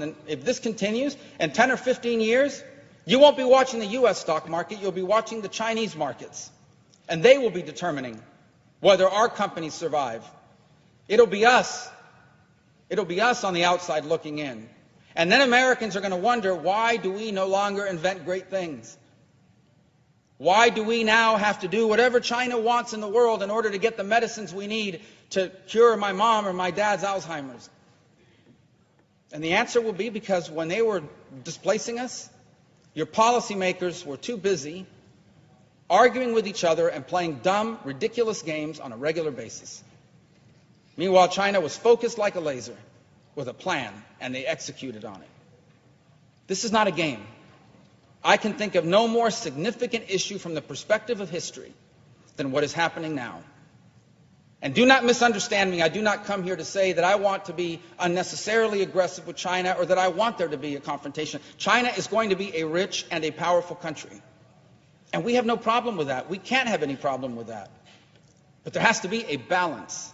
And if this continues, in 10 or 15 years, you won't be watching the U.S. stock market, you'll be watching the Chinese markets. And they will be determining whether our companies survive. It'll be us. It'll be us on the outside looking in. And then Americans are going to wonder, why do we no longer invent great things? Why do we now have to do whatever China wants in the world in order to get the medicines we need to cure my mom or my dad's Alzheimer's? And the answer will be because when they were displacing us, your policymakers were too busy arguing with each other and playing dumb, ridiculous games on a regular basis. Meanwhile, China was focused like a laser with a plan, and they executed on it. This is not a game. I can think of no more significant issue from the perspective of history than what is happening now. And do not misunderstand me. I do not come here to say that I want to be unnecessarily aggressive with China or that I want there to be a confrontation. China is going to be a rich and a powerful country. And we have no problem with that. We can't have any problem with that. But there has to be a balance.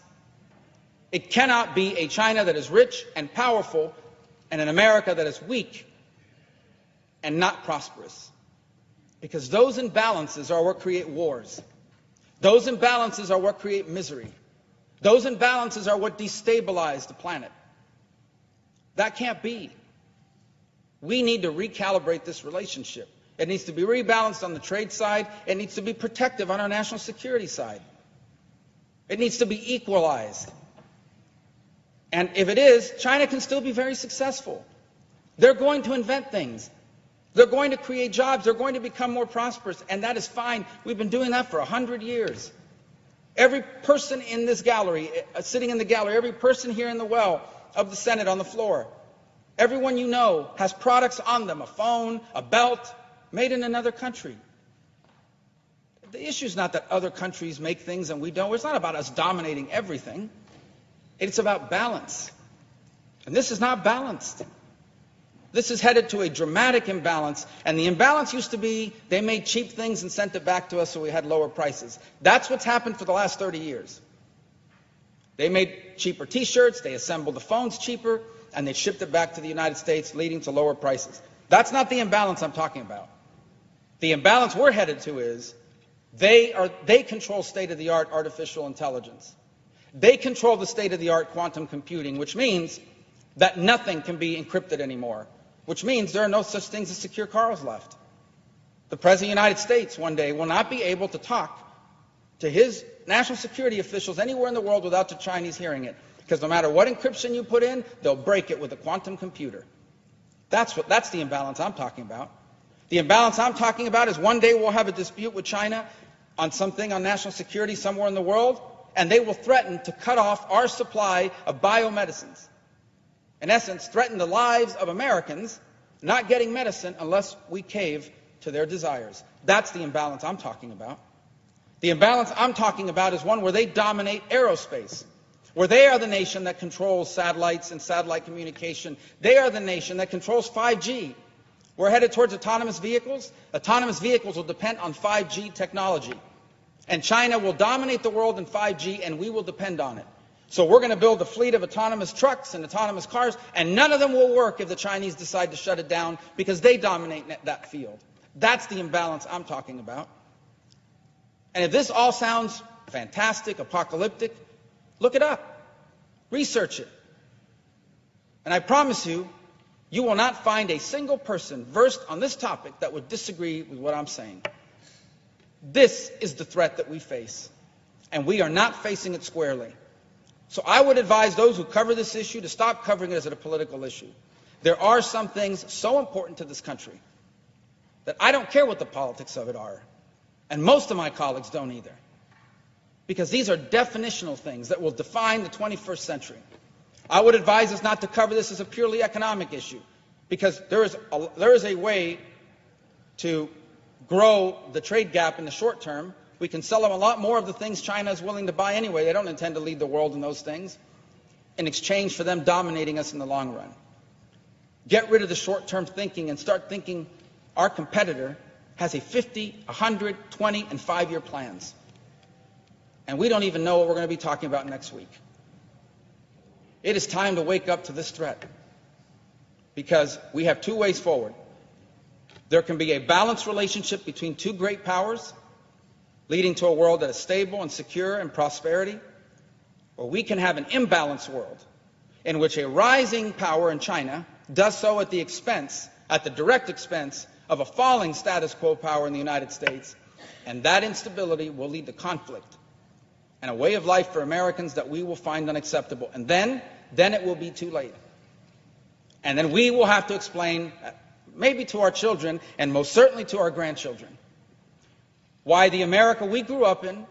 It cannot be a China that is rich and powerful and an America that is weak and not prosperous. Because those imbalances are what create wars. Those imbalances are what create misery. Those imbalances are what destabilize the planet. That can't be. We need to recalibrate this relationship. It needs to be rebalanced on the trade side. It needs to be protective on our national security side. It needs to be equalized. And if it is, China can still be very successful. They're going to invent things. They're going to create jobs. They're going to become more prosperous. And that is fine. We've been doing that for 100 years. Every person in this gallery, sitting in the gallery, every person here in the well of the Senate on the floor, everyone you know has products on them, a phone, a belt, made in another country. The issue is not that other countries make things and we don't. It's not about us dominating everything. It's about balance. And this is not balanced. This is headed to a dramatic imbalance, and the imbalance used to be they made cheap things and sent it back to us so we had lower prices. That's what's happened for the last 30 years. They made cheaper T-shirts, they assembled the phones cheaper, and they shipped it back to the United States, leading to lower prices. That's not the imbalance I'm talking about. The imbalance we're headed to is they control state-of-the-art artificial intelligence. They control the state-of-the-art quantum computing, which means that nothing can be encrypted anymore. Which means there are no such things as secure cars left. The President of the United States one day will not be able to talk to his national security officials anywhere in the world without the Chinese hearing it. Because no matter what encryption you put in, they'll break it with a quantum computer. That's the imbalance I'm talking about. The imbalance I'm talking about is one day we'll have a dispute with China on something on national security somewhere in the world, and they will threaten to cut off our supply of biomedicines. In essence, threaten the lives of Americans not getting medicine unless we cave to their desires. That's the imbalance I'm talking about. The imbalance I'm talking about is one where they dominate aerospace, where they are the nation that controls satellites and satellite communication. They are the nation that controls 5G. We're headed towards autonomous vehicles. Autonomous vehicles will depend on 5G technology. And China will dominate the world in 5G, and we will depend on it. So we're going to build a fleet of autonomous trucks and autonomous cars, and none of them will work if the Chinese decide to shut it down because they dominate that field. That's the imbalance I'm talking about. And if this all sounds fantastic, apocalyptic, look it up. Research it. And I promise you, you will not find a single person versed on this topic that would disagree with what I'm saying. This is the threat that we face, and we are not facing it squarely. So I would advise those who cover this issue to stop covering it as a political issue. There are some things so important to this country that I don't care what the politics of it are. And most of my colleagues don't either. Because these are definitional things that will define the 21st century. I would advise us not to cover this as a purely economic issue. Because there is a way to grow the trade gap in the short term. We can sell them a lot more of the things China is willing to buy anyway. They don't intend to lead the world in those things in exchange for them dominating us in the long run. Get rid of the short-term thinking and start thinking our competitor has a 50, 100, 20, and 5-year plans. And we don't even know what we're going to be talking about next week. It is time to wake up to this threat. because we have two ways forward. There can be a balanced relationship between two great powers, leading to a world that is stable and secure and prosperity, or we can have an imbalanced world in which a rising power in China does so at the direct expense of a falling status quo power in the United States, and that instability will lead to conflict and a way of life for Americans that we will find unacceptable. And then it will be too late. And then we will have to explain, maybe to our children and most certainly to our grandchildren, why the America we grew up in